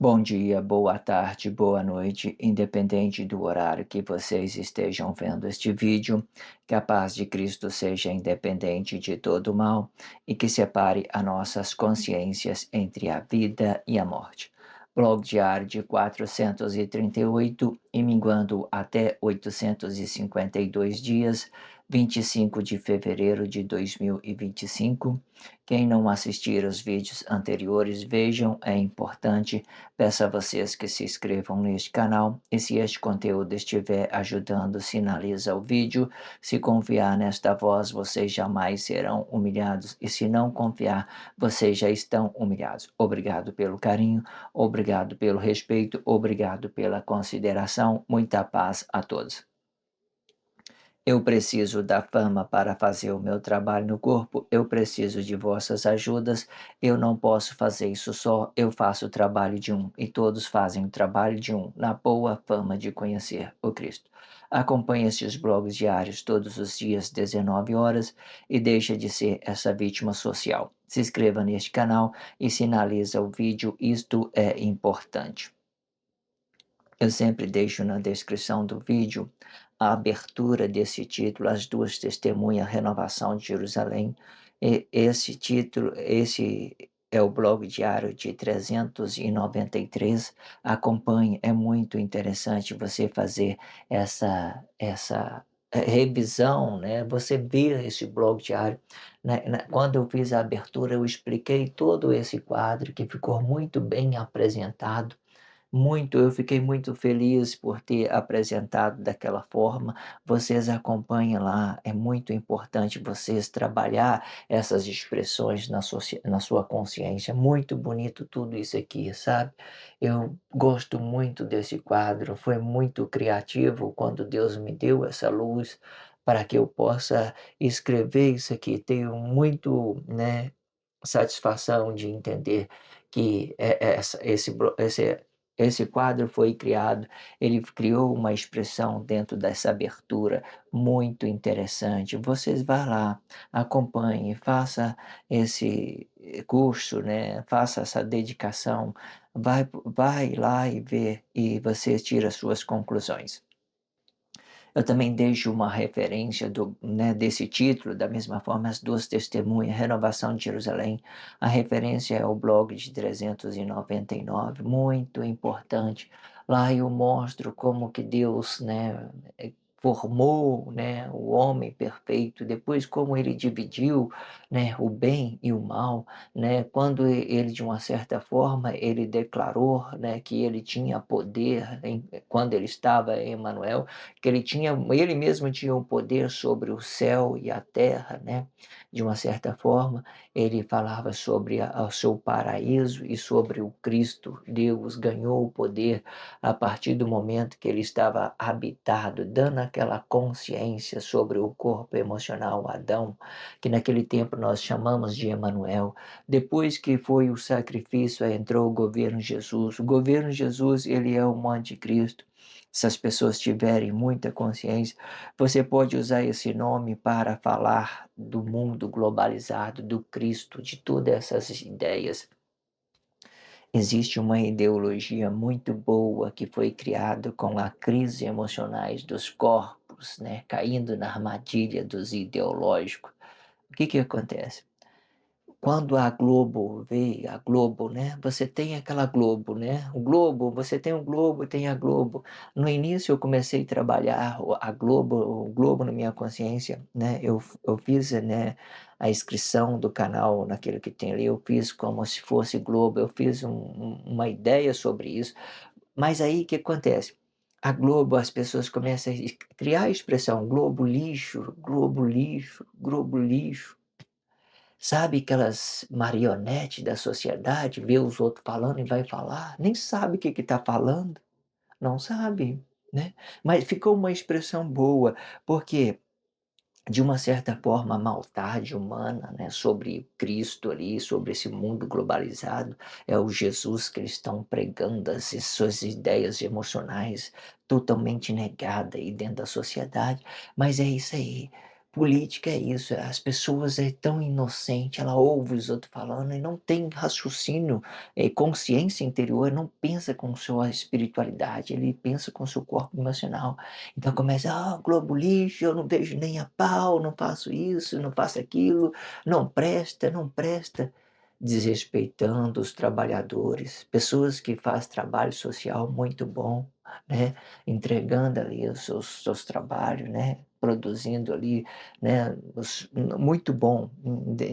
Bom dia, boa tarde, boa noite, independente do horário que vocês estejam vendo este vídeo, que a paz de Cristo seja independente de todo mal e que separe as nossas consciências entre a vida e a morte. Blog diário de 438 e minguando até 852 dias, 25 de fevereiro de 2025. Quem não assistir os vídeos anteriores, vejam, é importante. Peço a vocês que se inscrevam neste canal e se este conteúdo estiver ajudando, sinaliza o vídeo. Se confiar nesta voz, vocês jamais serão humilhados e se não confiar, vocês já estão humilhados. Obrigado pelo carinho, obrigado pelo respeito, obrigado pela consideração. Muita paz a todos. Eu preciso da fama para fazer o meu trabalho no corpo, eu preciso de vossas ajudas, eu não posso fazer isso só, eu faço o trabalho de um, e todos fazem o trabalho de um, na boa fama de conhecer o Cristo. Acompanhe estes blogs diários todos os dias, 19 horas, e deixa de ser essa vítima social. Se inscreva neste canal e sinaliza o vídeo, isto é importante. Eu sempre deixo na descrição do vídeo a abertura desse título, As Duas Testemunhas, Renovação de Jerusalém. E esse título, esse é o blog diário de 393. Acompanhe, é muito interessante você fazer essa revisão, né? Você ver esse blog diário. Quando eu fiz a abertura, eu expliquei todo esse quadro que ficou muito bem apresentado. Eu fiquei muito feliz por ter apresentado daquela forma. Vocês acompanhem lá, é muito importante vocês trabalhar essas expressões na sua consciência. Muito bonito tudo isso aqui, sabe? Eu gosto muito desse quadro, foi muito criativo quando Deus me deu essa luz para que eu possa escrever isso aqui. Tenho muito, né, satisfação de entender que esse quadro foi criado, ele criou uma expressão dentro dessa abertura muito interessante. Vocês vá lá, acompanhe, faça esse curso, né? Faça essa dedicação, vai lá e vê e você tira suas conclusões. Eu também deixo uma referência desse título, da mesma forma, As Duas Testemunhas, Renovação de Jerusalém. A referência é o blog de 399, muito importante. Lá eu mostro como que Deus, né, formou, né, o homem perfeito, depois como ele dividiu, né, o bem e o mal, né, quando ele de uma certa forma ele declarou, né, que ele tinha poder quando ele estava em Emanuel, que ele mesmo tinha o poder sobre o céu e a terra, né? De uma certa forma, ele falava sobre o seu paraíso e sobre o Cristo. Deus ganhou o poder a partir do momento que ele estava habitado, dando aquela consciência sobre o corpo emocional Adão, que naquele tempo nós chamamos de Emanuel. Depois que foi o sacrifício, entrou o governo Jesus. O governo Jesus, ele é o anticristo. Se as pessoas tiverem muita consciência, você pode usar esse nome para falar do mundo globalizado, do Cristo, de todas essas ideias. Existe uma ideologia muito boa que foi criada com a crise emocionais dos corpos, né, caindo na armadilha dos ideológicos. O que acontece? Quando a Globo veio, a Globo, né? Você tem aquela Globo, né? O Globo, você tem o Globo, tem a Globo. No início eu comecei a trabalhar o Globo na minha consciência, né? Eu fiz, né, a inscrição do canal naquilo que tem ali, eu fiz como se fosse Globo, eu fiz uma ideia sobre isso. Mas aí o que acontece? A Globo, as pessoas começam a criar a expressão Globo lixo, Globo lixo, Globo lixo. Sabe aquelas marionetes da sociedade, vê os outros falando e vai falar, nem sabe o que está falando, não sabe, né? Mas ficou uma expressão boa, porque de uma certa forma a maldade humana, né, sobre Cristo ali, sobre esse mundo globalizado, é o Jesus que eles estão pregando, as suas ideias emocionais totalmente negadas aí dentro da sociedade, mas é isso aí. Política é isso, as pessoas é tão inocente, ela ouve os outros falando e não tem raciocínio, consciência interior, não pensa com sua espiritualidade, ele pensa com seu corpo emocional. Então começa: "Ah, Globo lixo, eu não vejo nem a pau, não faço isso, não faço aquilo, não presta, não presta", desrespeitando os trabalhadores, pessoas que faz trabalho social muito bom, né, entregando ali os seus trabalhos, né, produzindo ali, né, muito bom,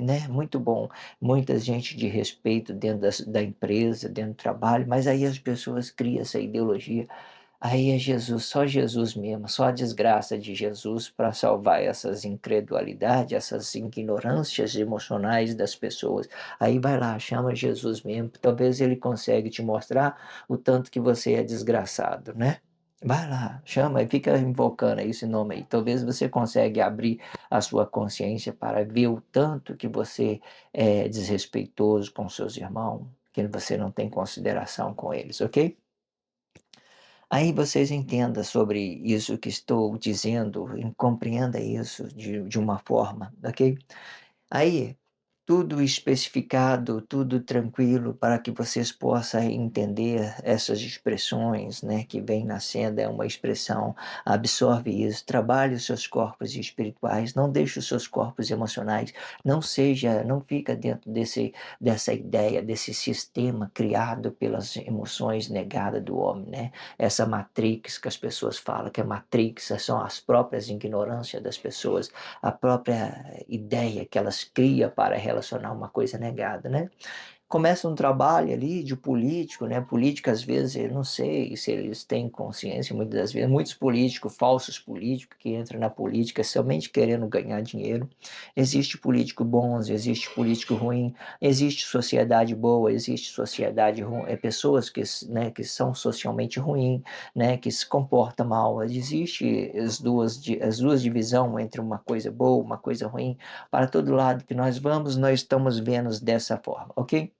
né, muito bom. Muita gente de respeito dentro da empresa, dentro do trabalho, mas aí as pessoas criam essa ideologia. Aí é Jesus, só Jesus mesmo, só a desgraça de Jesus para salvar essas incredulidades, essas ignorâncias emocionais das pessoas. Aí vai lá, chama Jesus mesmo, talvez ele consiga te mostrar o tanto que você é desgraçado, né? Vai lá, chama e fica invocando esse nome aí. Talvez você consiga abrir a sua consciência para ver o tanto que você é desrespeitoso com seus irmãos, que você não tem consideração com eles, ok? Aí vocês entendam sobre isso que estou dizendo, e compreenda isso de uma forma, ok? Aí, tudo especificado, tudo tranquilo para que vocês possam entender essas expressões, né, que vem nascendo, é uma expressão, absorve isso, trabalhe os seus corpos espirituais, não deixe os seus corpos emocionais, não fica dentro dessa ideia, desse sistema criado pelas emoções negadas do homem, né? Essa matrix que as pessoas falam, que a matrix são as próprias ignorâncias das pessoas, a própria ideia que elas criam para relacionar uma coisa negada, né? Começa um trabalho ali de político, né? Político, às vezes, eu não sei se eles têm consciência, muitas das vezes, muitos políticos, falsos políticos, que entram na política somente querendo ganhar dinheiro. Existe político bons, existe político ruim, existe sociedade boa, existe sociedade ruim, pessoas né, que são socialmente ruins, né, que se comportam mal. Existe as duas divisões entre uma coisa boa, uma coisa ruim. Para todo lado que nós vamos, nós estamos vendo dessa forma, ok?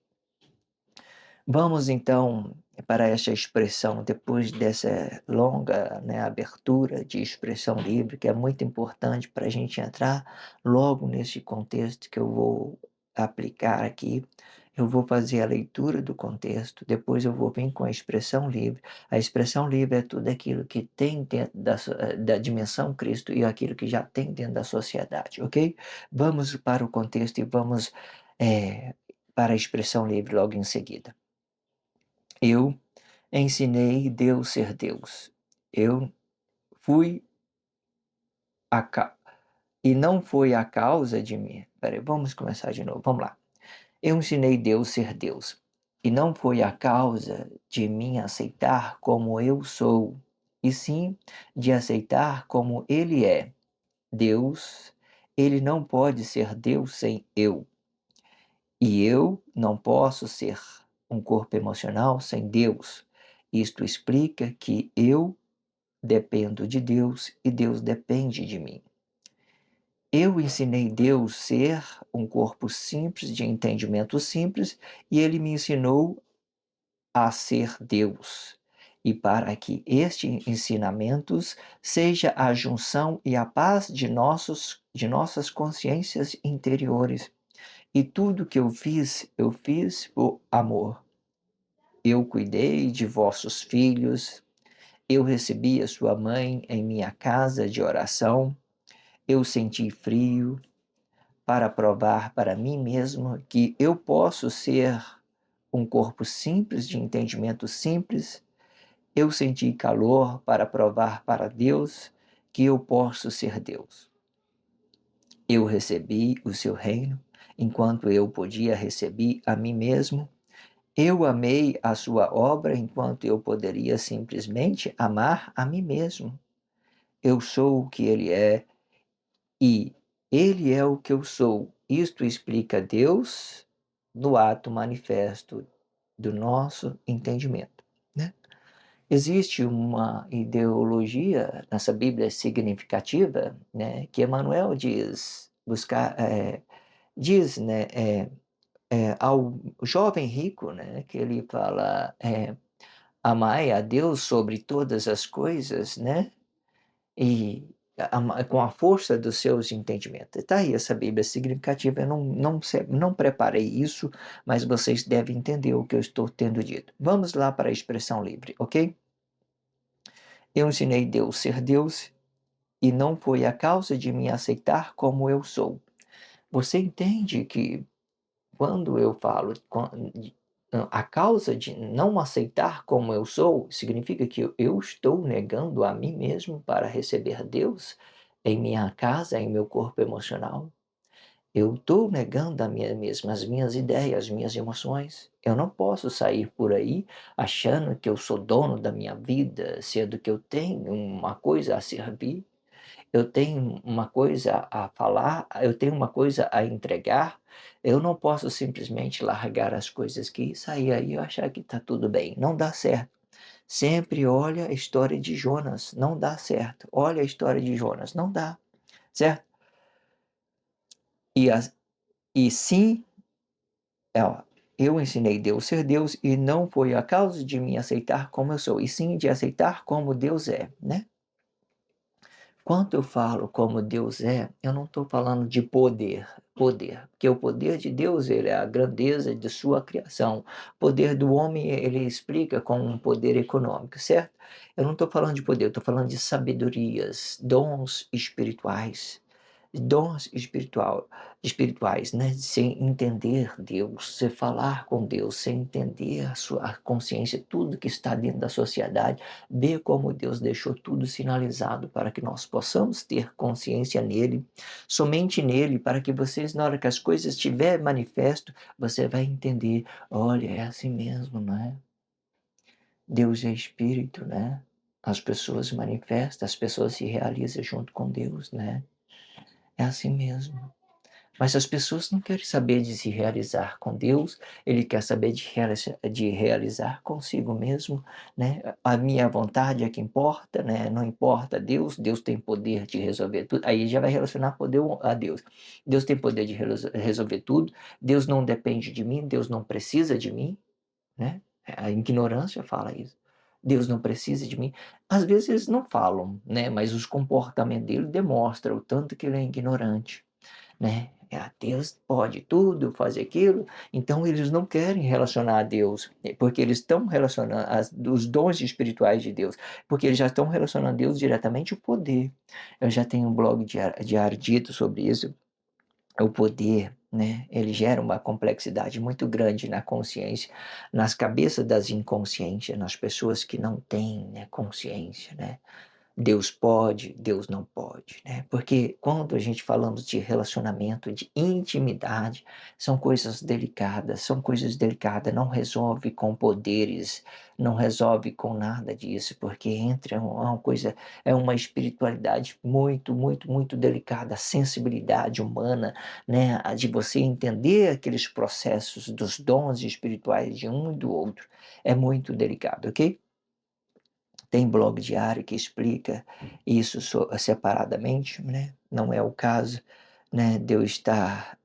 Vamos então para essa expressão, depois dessa longa, né, abertura de expressão livre, que é muito importante para a gente entrar logo nesse contexto que eu vou aplicar aqui. Eu vou fazer a leitura do contexto, depois eu vou vir com a expressão livre. A expressão livre é tudo aquilo que tem dentro da dimensão Cristo e aquilo que já tem dentro da sociedade, ok? Vamos para o contexto e vamos para a expressão livre logo em seguida. Eu ensinei Deus ser Deus. Eu fui a ca... E não foi a causa de mim. Peraí, vamos começar de novo. Vamos lá. Eu ensinei Deus ser Deus. E não foi a causa de mim aceitar como eu sou, e sim de aceitar como Ele é. Deus, Ele não pode ser Deus sem eu. E eu não posso ser um corpo emocional sem Deus. Isto explica que eu dependo de Deus e Deus depende de mim. Eu ensinei Deus ser um corpo simples, de entendimento simples, e ele me ensinou a ser Deus. E para que estes ensinamentos seja a junção e a paz de nossas consciências interiores. E tudo que eu fiz por amor. Eu cuidei de vossos filhos, eu recebi a sua mãe em minha casa de oração, eu senti frio para provar para mim mesmo que eu posso ser um corpo simples, de entendimento simples, eu senti calor para provar para Deus que eu posso ser Deus. Eu recebi o seu reino, enquanto eu podia receber a mim mesmo. Eu amei a sua obra enquanto eu poderia simplesmente amar a mim mesmo. Eu sou o que ele é e ele é o que eu sou. Isto explica Deus no ato manifesto do nosso entendimento, né? Existe uma ideologia nessa Bíblia significativa, né, que Emmanuel diz, né, ao jovem rico, né, que ele fala, amai a Deus sobre todas as coisas, né? E com a força dos seus entendimentos. Está aí essa Bíblia significativa, eu não preparei isso, mas vocês devem entender o que eu estou tendo dito. Vamos lá para a expressão livre, ok? Eu ensinei Deus ser Deus e não foi a causa de me aceitar como eu sou. Você entende que quando eu falo a causa de não aceitar como eu sou, significa que eu estou negando a mim mesmo para receber Deus em minha casa, em meu corpo emocional. Eu estou negando a mim mesmo, as minhas ideias, as minhas emoções. Eu não posso sair por aí achando que eu sou dono da minha vida, sendo que eu tenho uma coisa a servir, eu tenho uma coisa a falar, eu tenho uma coisa a entregar. Eu não posso simplesmente largar as coisas que sair aí e achar que está tudo bem. Não dá certo. Sempre olha a história de Jonas, não dá certo. Olha a história de Jonas, não dá, certo? E, as, e sim, ó, eu ensinei Deus ser Deus e não foi a causa de me aceitar como eu sou, e sim de aceitar como Deus é, né? Quando eu falo como Deus é, eu não estou falando de poder, porque o poder de Deus ele é a grandeza de sua criação. O poder do homem ele explica com um poder econômico, certo? Eu não estou falando de poder, eu estou falando de sabedorias, dons espirituais, espirituais, né? Sem entender Deus, sem falar com Deus, sem entender a sua consciência, tudo que está dentro da sociedade, ver como Deus deixou tudo sinalizado para que nós possamos ter consciência nele, somente nele, para que vocês, na hora que as coisas estiver manifesto, você vai entender, olha, é assim mesmo, não é? Deus é espírito, né? As pessoas manifestam, as pessoas se realizam junto com Deus, né? É assim mesmo. Mas as pessoas não querem saber de se realizar com Deus, ele quer saber de realizar consigo mesmo, né? A minha vontade é que importa, né? Não importa Deus, Deus tem poder de resolver tudo. Aí já vai relacionar poder a Deus. Deus tem poder de resolver tudo, Deus não depende de mim, Deus não precisa de mim, né? A ignorância fala isso. Deus não precisa de mim. Às vezes eles não falam, né? Mas os comportamentos dele demonstram o tanto que ele é ignorante, né? Deus pode tudo, fazer aquilo, então eles não querem relacionar a Deus, porque eles estão relacionando os dons espirituais de Deus, porque eles já estão relacionando a Deus diretamente o poder. Eu já tenho um blog diário dito sobre isso, o poder, né? Ele gera uma complexidade muito grande na consciência, nas cabeças das inconscientes, nas pessoas que não têm, né, consciência, né? Deus pode, Deus não pode, né? Porque quando a gente falamos de relacionamento, de intimidade, são coisas delicadas, não resolve com poderes, não resolve com nada disso, porque entra uma coisa, é uma espiritualidade muito, muito, muito delicada, a sensibilidade humana, né? A de você entender aqueles processos dos dons espirituais de um e do outro, é muito delicado, ok? Tem blog diário que explica isso separadamente, né? Não é o caso, né? De eu estar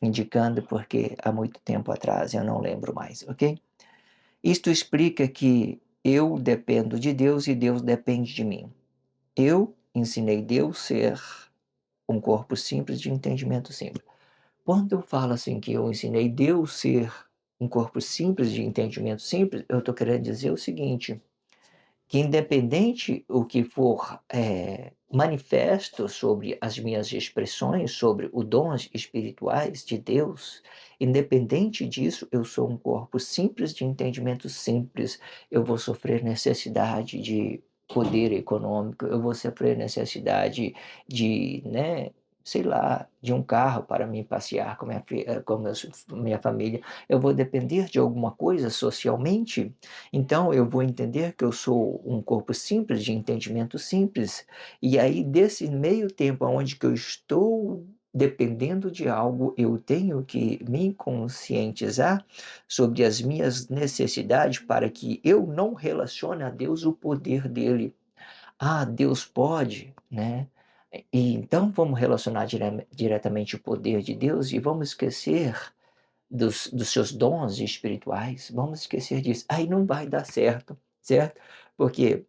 indicando porque há muito tempo atrás eu não lembro mais, ok? Isto explica que eu dependo de Deus e Deus depende de mim. Eu ensinei Deus ser um corpo simples de entendimento simples. Quando eu falo assim que eu ensinei Deus ser um corpo simples de entendimento simples, eu estou querendo dizer o seguinte, que independente o que for manifesto sobre as minhas expressões, sobre os dons espirituais de Deus, independente disso, eu sou um corpo simples de entendimento simples, eu vou sofrer necessidade de poder econômico, eu vou sofrer necessidade de, né, sei lá, de um carro para me passear com minha família, eu vou depender de alguma coisa socialmente, então eu vou entender que eu sou um corpo simples, de entendimento simples, e aí desse meio tempo onde que eu estou dependendo de algo, eu tenho que me conscientizar sobre as minhas necessidades para que eu não relacione a Deus o poder dele. Ah, Deus pode, né? E então vamos relacionar diretamente o poder de Deus e vamos esquecer dos seus dons espirituais, vamos esquecer disso. Aí não vai dar certo, certo? Porque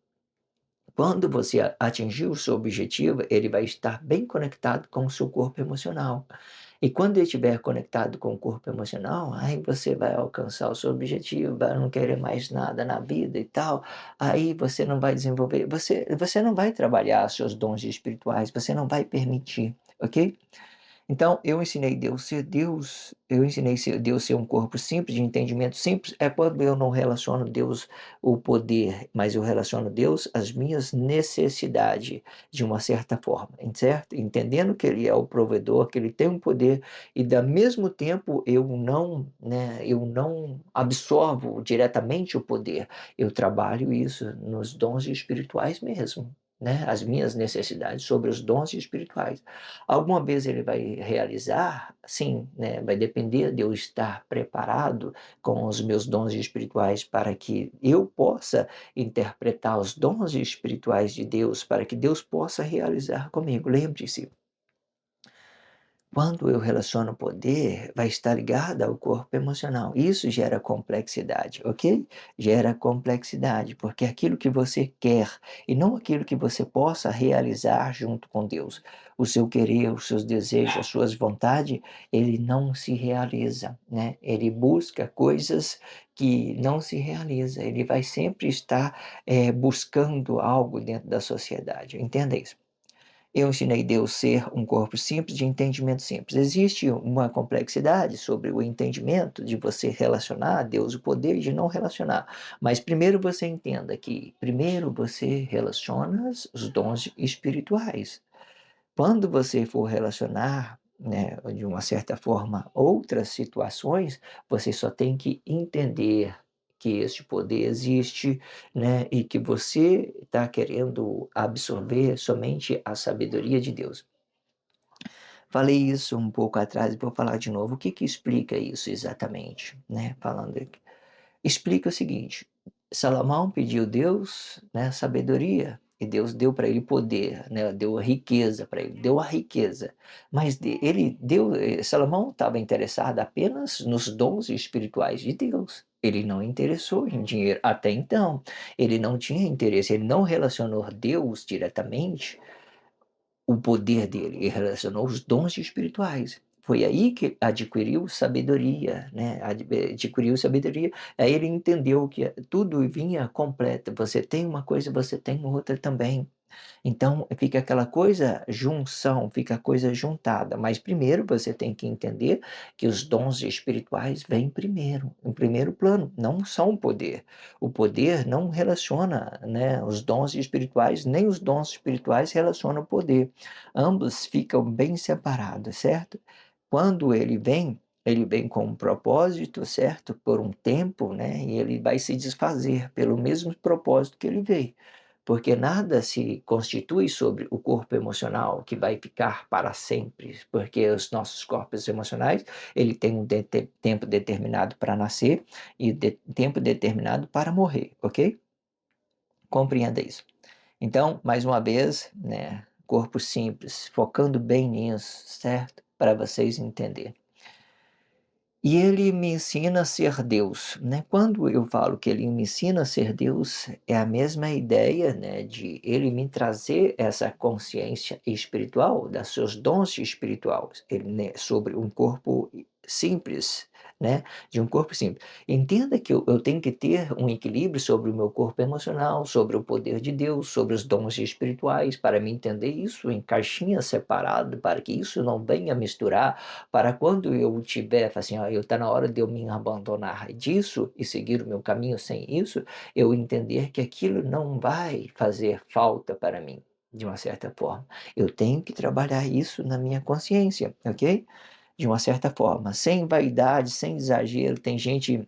Quando você atingir o seu objetivo, ele vai estar bem conectado com o seu corpo emocional. E quando ele estiver conectado com o corpo emocional, aí você vai alcançar o seu objetivo, vai não querer mais nada na vida e tal. Aí você não vai desenvolver, você não vai trabalhar seus dons espirituais, você não vai permitir, ok? Então, eu ensinei Deus ser um corpo simples, de entendimento simples, é quando eu não relaciono Deus o poder, mas eu relaciono Deus às minhas necessidades, de uma certa forma, certo? Entendendo que Ele é o provedor, que Ele tem um poder, e ao mesmo tempo eu não absorvo diretamente o poder, eu trabalho isso nos dons espirituais mesmo. Né, as minhas necessidades sobre os dons espirituais. Alguma vez ele vai realizar? Sim, né? Vai depender de eu estar preparado com os meus dons espirituais para que eu possa interpretar os dons espirituais de Deus, para que Deus possa realizar comigo. Lembre-se, quando eu relaciono poder, vai estar ligado ao corpo emocional. Isso gera complexidade, ok? Gera complexidade, porque é aquilo que você quer e não aquilo que você possa realizar junto com Deus. O seu querer, os seus desejos, as suas vontades, ele não se realiza, né? Ele busca coisas que não se realiza. Ele vai sempre estar buscando algo dentro da sociedade. Entenda isso. Eu ensinei Deus ser um corpo simples de entendimento simples. Existe uma complexidade sobre o entendimento de você relacionar a Deus, o poder de não relacionar. Mas primeiro você entenda que primeiro você relaciona os dons espirituais. Quando você for relacionar, né, de uma certa forma, outras situações, você só tem que entender que este poder existe, né, e que você está querendo absorver somente a sabedoria de Deus. Falei isso um pouco atrás e vou falar de novo. O que que explica isso exatamente, né? Falando aqui. Explica o seguinte: Salomão pediu Deus, né, sabedoria, e Deus deu para ele poder, né, deu a riqueza para ele, deu a riqueza. Mas ele deu, Salomão estava interessado apenas nos dons espirituais de Deus. Ele não interessou em dinheiro até então. Ele não tinha interesse, ele não relacionou Deus diretamente o poder dele, ele relacionou os dons espirituais. Foi aí que adquiriu sabedoria, né? Adquiriu sabedoria. Aí ele entendeu que tudo vinha completo. Você tem uma coisa, você tem outra também. Então fica aquela coisa junção, fica a coisa juntada. Mas primeiro você tem que entender que os dons espirituais vêm primeiro, em primeiro plano, não são o poder. O poder não relaciona, né, os dons espirituais, nem os dons espirituais relacionam o poder. Ambos ficam bem separados, certo? Quando ele vem com um propósito, certo? Por um tempo, né? E ele vai se desfazer pelo mesmo propósito que ele veio, porque nada se constitui sobre o corpo emocional que vai ficar para sempre, porque os nossos corpos emocionais, ele tem um tempo determinado para nascer e tempo determinado para morrer, ok? Compreenda isso. Então, mais uma vez, né, corpo simples, focando bem nisso, certo? Para vocês entenderem. E ele me ensina a ser Deus, né? Quando eu falo que ele me ensina a ser Deus, é a mesma ideia, né, de ele me trazer essa consciência espiritual, dos seus dons espirituais, ele, né, sobre um corpo simples, né, de um corpo simples. Entenda que eu tenho que ter um equilíbrio sobre o meu corpo emocional, sobre o poder de Deus, sobre os dons espirituais, para me entender isso em caixinha separado, para que isso não venha misturar, para quando eu tiver, assim, ó, eu tá na hora de eu me abandonar disso e seguir o meu caminho sem isso, eu entender que aquilo não vai fazer falta para mim, de uma certa forma. Eu tenho que trabalhar isso na minha consciência, ok? De uma certa forma, sem vaidade, sem exagero. Tem gente,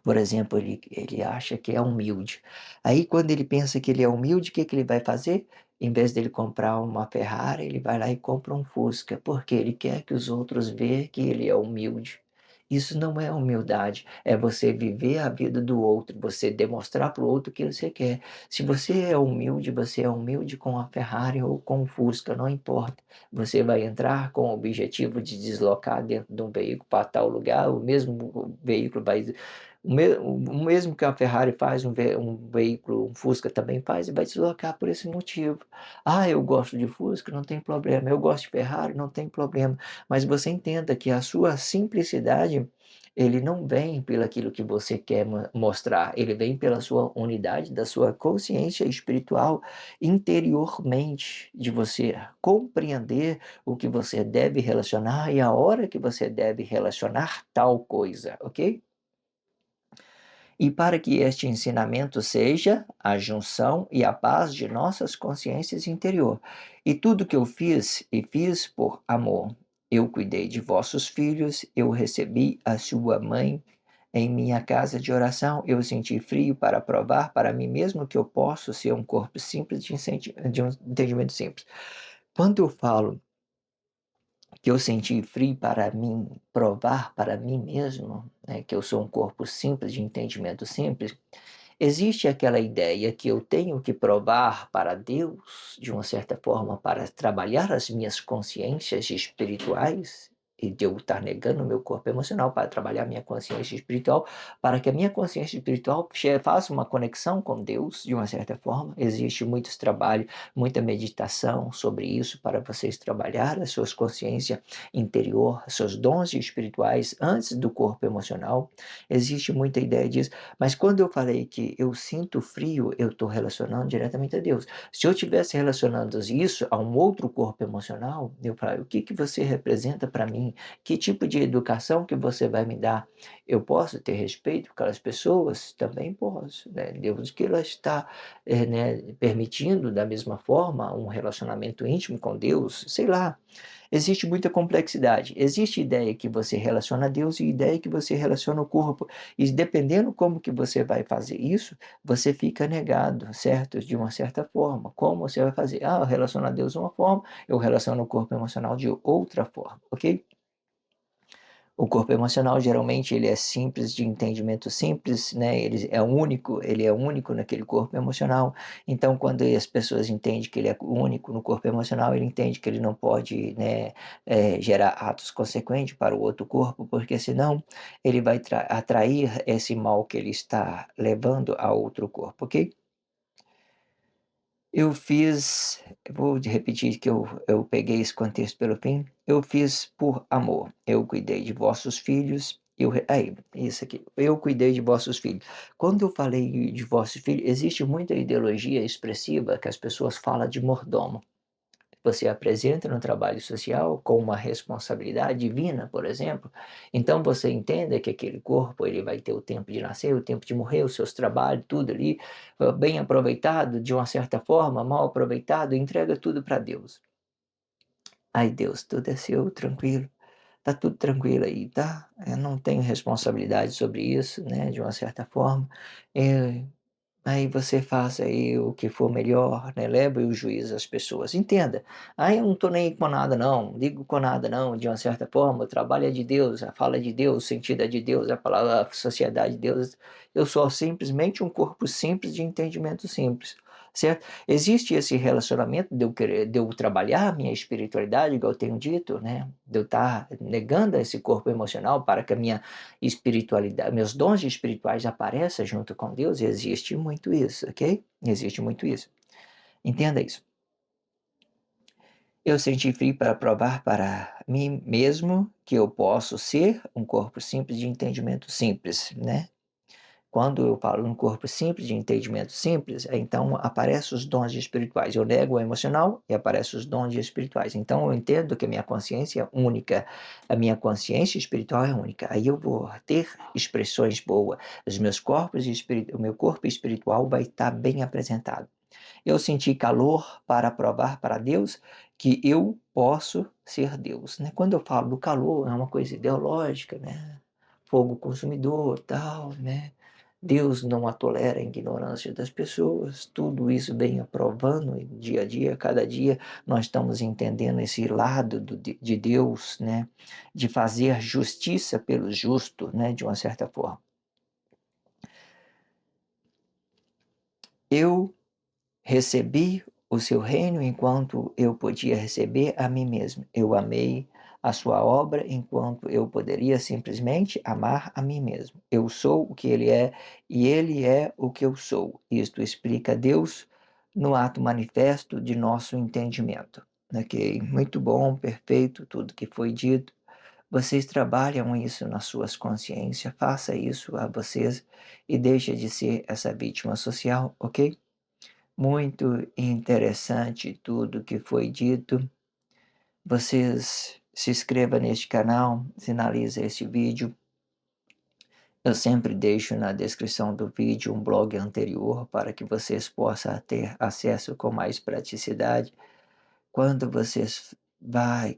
por exemplo, ele acha que é humilde. Aí, quando ele pensa que ele é humilde, o que que ele vai fazer? Em vez dele comprar uma Ferrari, ele vai lá e compra um Fusca, porque ele quer que os outros vejam que ele é humilde. Isso não é humildade, é você viver a vida do outro, você demonstrar para o outro o que você quer. Se você é humilde com a Ferrari ou com o Fusca, não importa. Você vai entrar com o objetivo de deslocar dentro de um veículo para tal lugar, o mesmo veículo vai O mesmo que a Ferrari faz, um veículo, um Fusca também faz e vai se deslocar por esse motivo. "Ah, eu gosto de Fusca, não tem problema. Eu gosto de Ferrari, não tem problema". Mas você entenda que a sua simplicidade, ele não vem pelo aquilo que você quer mostrar, ele vem pela sua unidade, da sua consciência espiritual interiormente, de você compreender o que você deve relacionar e a hora que você deve relacionar tal coisa, ok? E para que este ensinamento seja a junção e a paz de nossas consciências interior. E tudo que eu fiz, e fiz por amor. Eu cuidei de vossos filhos, eu recebi a sua mãe em minha casa de oração, eu senti frio para provar para mim mesmo que eu posso ser um corpo simples de um entendimento simples. Quando eu falo que eu senti frio para mim provar para mim mesmo, né, que eu sou um corpo simples de entendimento simples, existe aquela ideia que eu tenho que provar para Deus, de uma certa forma, para trabalhar as minhas consciências espirituais, e de eu estar negando o meu corpo emocional para trabalhar a minha consciência espiritual, para que a minha consciência espiritual faça uma conexão com Deus, de uma certa forma. Existe muitos trabalhos, muita meditação sobre isso, para vocês trabalhar a sua consciência interior, seus dons espirituais antes do corpo emocional. Existe muita ideia disso. Mas quando eu falei que eu sinto frio, eu estou relacionando diretamente a Deus. Se eu estivesse relacionando isso a um outro corpo emocional, eu falo, o que que você representa para mim? Que tipo de educação que você vai me dar? Eu posso ter respeito por aquelas pessoas? Também posso, né? Deus que ela está, né, permitindo da mesma forma um relacionamento íntimo com Deus, sei lá. Existe muita complexidade. Existe ideia que você relaciona a Deus e ideia que você relaciona o corpo. E dependendo como que você vai fazer isso, você fica negado, certo? De uma certa forma. Como você vai fazer? Ah, eu relaciono a Deus de uma forma, eu relaciono o corpo emocional de outra forma, ok? O corpo emocional geralmente ele é simples, de entendimento simples, né? Ele é único naquele corpo emocional. Então, quando as pessoas entendem que ele é único no corpo emocional, ele entende que ele não pode, né, gerar atos consequentes para o outro corpo, porque senão ele vai atrair esse mal que ele está levando a outro corpo, ok? Eu fiz, vou repetir que eu peguei esse contexto pelo fim. Eu fiz por amor. Eu cuidei de vossos filhos. Aí, isso aqui. Eu cuidei de vossos filhos. Quando eu falei de vossos filhos, existe muita ideologia expressiva que as pessoas falam de mordomo. Você apresenta no trabalho social com uma responsabilidade divina, por exemplo, então você entenda que aquele corpo ele vai ter o tempo de nascer, o tempo de morrer, os seus trabalhos, tudo ali, bem aproveitado, de uma certa forma, mal aproveitado, entrega tudo para Deus. Ai Deus, tudo é seu, tranquilo, tá tudo tranquilo aí, tá? Eu não tenho responsabilidade sobre isso, né, de uma certa forma. Eh, Aí você faça aí o que for melhor, né, leve o juízo às pessoas. Entenda, aí eu não estou nem aí com nada não, ligo com nada não, de uma certa forma, o trabalho é de Deus, a fala é de Deus, o sentido é de Deus, a palavra, a sociedade de Deus. Eu sou simplesmente um corpo simples de entendimento simples, certo? Existe esse relacionamento de eu querer, de eu trabalhar a minha espiritualidade, igual eu tenho dito, né? De eu estar negando esse corpo emocional para que a minha espiritualidade, meus dons espirituais apareçam junto com Deus, existe muito isso, ok? Existe muito isso. Entenda isso. Eu senti frio para provar para mim mesmo que eu posso ser um corpo simples de entendimento simples, né? Quando eu falo um corpo simples, de entendimento simples, então aparecem os dons espirituais. Eu nego o emocional e aparecem os dons espirituais. Então eu entendo que a minha consciência é única, a minha consciência espiritual é única. Aí eu vou ter expressões boas. O meu corpo espiritual vai estar bem apresentado. Eu senti calor para provar para Deus que eu posso ser Deus, né? Quando eu falo do calor, é uma coisa ideológica, né? Fogo consumidor, tal, né? Deus não tolera a ignorância das pessoas, tudo isso vem aprovando dia a dia, cada dia nós estamos entendendo esse lado de Deus, né? De fazer justiça pelo justo, né? De uma certa forma. Eu recebi o seu reino enquanto eu podia receber a mim mesmo. Eu amei a sua obra, enquanto eu poderia simplesmente amar a mim mesmo. Eu sou o que ele é e ele é o que eu sou. Isto explica Deus no ato manifesto de nosso entendimento. Ok? Muito bom, perfeito, tudo que foi dito. Vocês trabalham isso nas suas consciências, faça isso a vocês e deixe de ser essa vítima social, ok? Muito interessante tudo que foi dito. Vocês se inscrevam neste canal, finalize este vídeo. Eu sempre deixo na descrição do vídeo um blog anterior para que vocês possam ter acesso com mais praticidade. Quando vocês vai,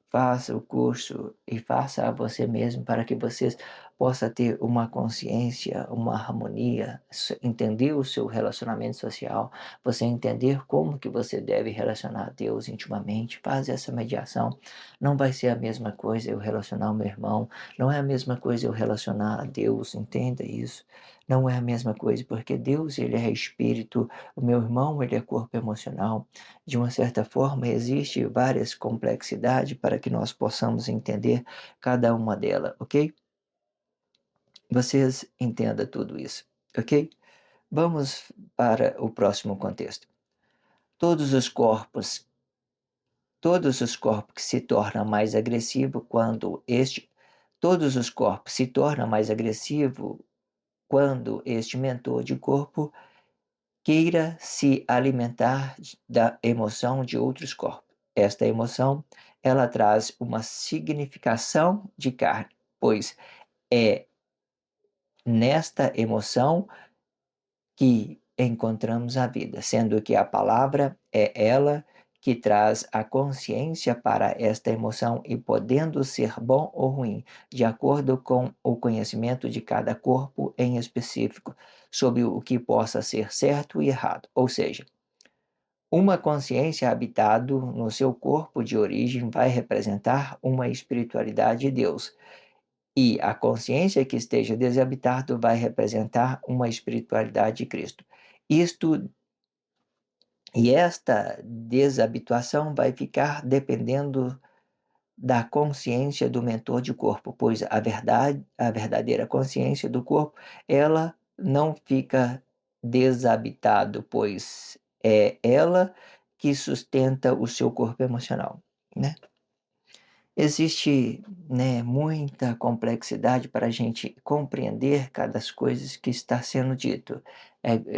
faça o curso e faça a você mesmo para que vocês possam ter uma consciência, uma harmonia, entender o seu relacionamento social, você entender como que você deve relacionar a Deus intimamente, faz essa mediação. Não vai ser a mesma coisa eu relacionar ao meu irmão, não é a mesma coisa eu relacionar a Deus, entenda isso. Não é a mesma coisa, porque Deus, ele é espírito, o meu irmão, ele é corpo emocional. De uma certa forma, existe várias complexidades para que nós possamos entender cada uma delas, ok? Vocês entendam tudo isso, ok? Vamos para o próximo contexto. Todos os corpos, todos os corpos que se tornam mais agressivos quando este, todos os corpos se tornam mais agressivos quando este mentor de corpo queira se alimentar da emoção de outros corpos. Esta emoção, ela traz uma significação de carne, pois é nesta emoção que encontramos a vida, sendo que a palavra é ela que traz a consciência para esta emoção e podendo ser bom ou ruim, de acordo com o conhecimento de cada corpo em específico, sobre o que possa ser certo e errado. Ou seja, uma consciência habitado no seu corpo de origem vai representar uma espiritualidade de Deus, e a consciência que esteja desabitado vai representar uma espiritualidade de Cristo. Isto e esta desabituação vai ficar dependendo da consciência do mentor de corpo, pois a verdade, a verdadeira consciência do corpo, ela não fica desabitado, pois é ela que sustenta o seu corpo emocional, né? Existe, né, muita complexidade para a gente compreender cada das coisas que está sendo dito.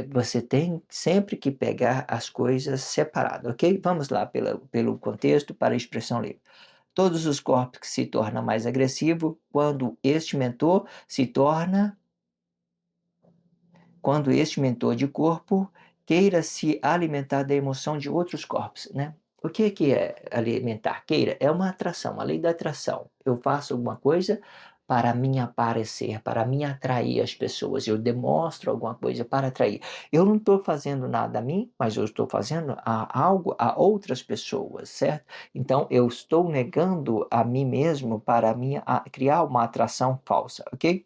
Você tem sempre que pegar as coisas separadas, ok? Vamos lá pelo contexto para a expressão livre. Todos os corpos que se tornam mais agressivos quando este mentor de corpo queira se alimentar da emoção de outros corpos, né? O que é alimentar? Queira, é uma atração, a lei da atração. Eu faço alguma coisa para me aparecer, para me atrair as pessoas. Eu demonstro alguma coisa para atrair. Eu não estou fazendo nada a mim, mas eu estou fazendo algo a outras pessoas, certo? Então eu estou negando a mim mesmo para criar uma atração falsa, ok?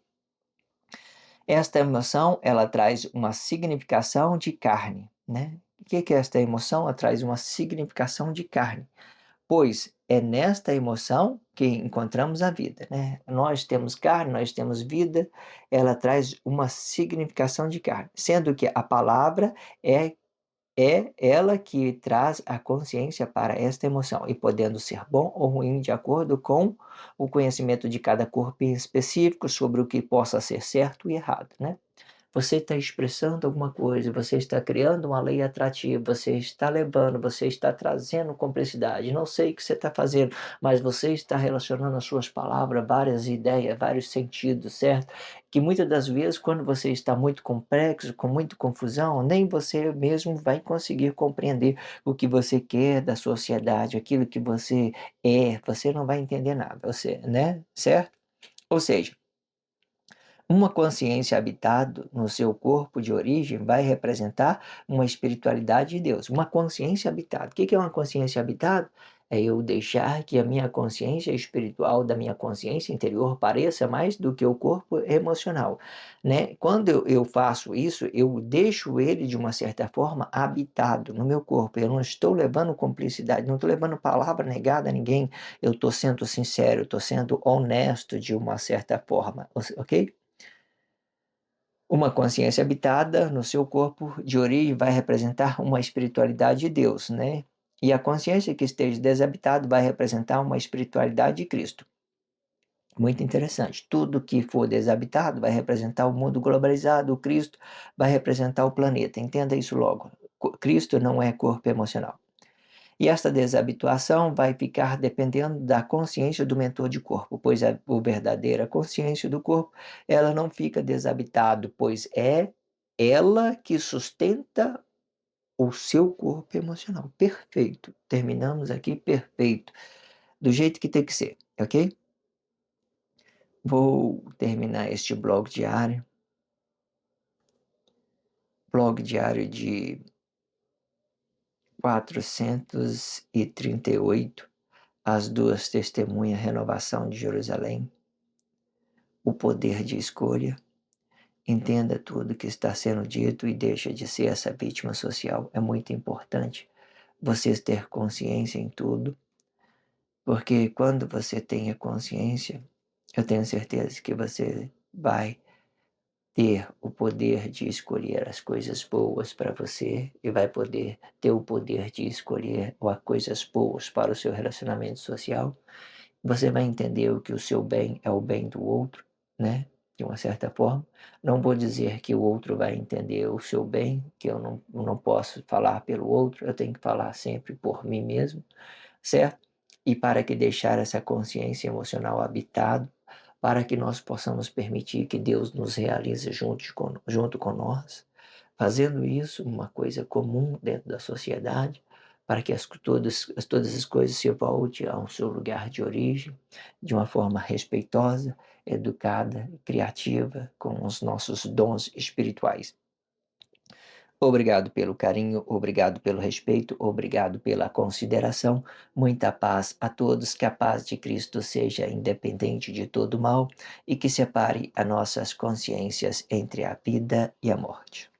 Esta emoção, ela traz uma significação de carne, né? O que é esta emoção? Ela traz uma significação de carne, pois é nesta emoção que encontramos a vida, né? Nós temos carne, nós temos vida, ela traz uma significação de carne, sendo que a palavra é ela que traz a consciência para esta emoção, e podendo ser bom ou ruim de acordo com o conhecimento de cada corpo em específico sobre o que possa ser certo e errado, né? Você está expressando alguma coisa, você está criando uma lei atrativa, você está levando, você está trazendo complexidade. Não sei o que você está fazendo, mas você está relacionando as suas palavras, várias ideias, vários sentidos, certo? Que muitas das vezes, quando você está muito complexo, com muita confusão, nem você mesmo vai conseguir compreender o que você quer da sociedade, aquilo que você não vai entender nada, você, né? Certo? Ou seja, Uma consciência habitada no seu corpo de origem vai representar uma espiritualidade de Deus. Uma consciência habitada. O que é uma consciência habitada? É eu deixar que a minha consciência espiritual, da minha consciência interior, pareça mais do que o corpo emocional, né? Quando eu faço isso, eu deixo ele, de uma certa forma, habitado no meu corpo. Eu não estou levando cumplicidade, não estou levando palavra negada a ninguém. Eu estou sendo sincero, estou sendo honesto de uma certa forma, ok? Uma consciência habitada no seu corpo de origem vai representar uma espiritualidade de Deus, né? E a consciência que esteja desabitada vai representar uma espiritualidade de Cristo. Muito interessante. Tudo que for desabitado vai representar o mundo globalizado, o Cristo vai representar o planeta. Entenda isso logo. Cristo não é corpo emocional. E esta desabituação vai ficar dependendo da consciência do mentor de corpo, pois a verdadeira consciência do corpo, ela não fica desabitado, pois é ela que sustenta o seu corpo emocional. Perfeito. Terminamos aqui perfeito. Do jeito que tem que ser, ok? Vou terminar este blog diário de 438, as duas testemunhas, renovação de Jerusalém, o poder de escolha. Entenda tudo que está sendo dito e deixa de ser essa vítima social. É muito importante vocês ter consciência em tudo, porque quando você tem a consciência, eu tenho certeza que você vai ter o poder de escolher as coisas boas para você e vai poder ter o poder de escolher as coisas boas para o seu relacionamento social. Você vai entender o que o seu bem é o bem do outro, né? De uma certa forma. Não vou dizer que o outro vai entender o seu bem, que eu não posso falar pelo outro, eu tenho que falar sempre por mim mesmo, certo? E para que deixar essa consciência emocional habitado, para que nós possamos permitir que Deus nos realize junto com nós, fazendo isso uma coisa comum dentro da sociedade, para que todas as coisas se voltem ao seu lugar de origem, de uma forma respeitosa, educada, criativa, com os nossos dons espirituais. Obrigado pelo carinho, obrigado pelo respeito, obrigado pela consideração. Muita paz a todos, que a paz de Cristo seja independente de todo mal e que separe as nossas consciências entre a vida e a morte.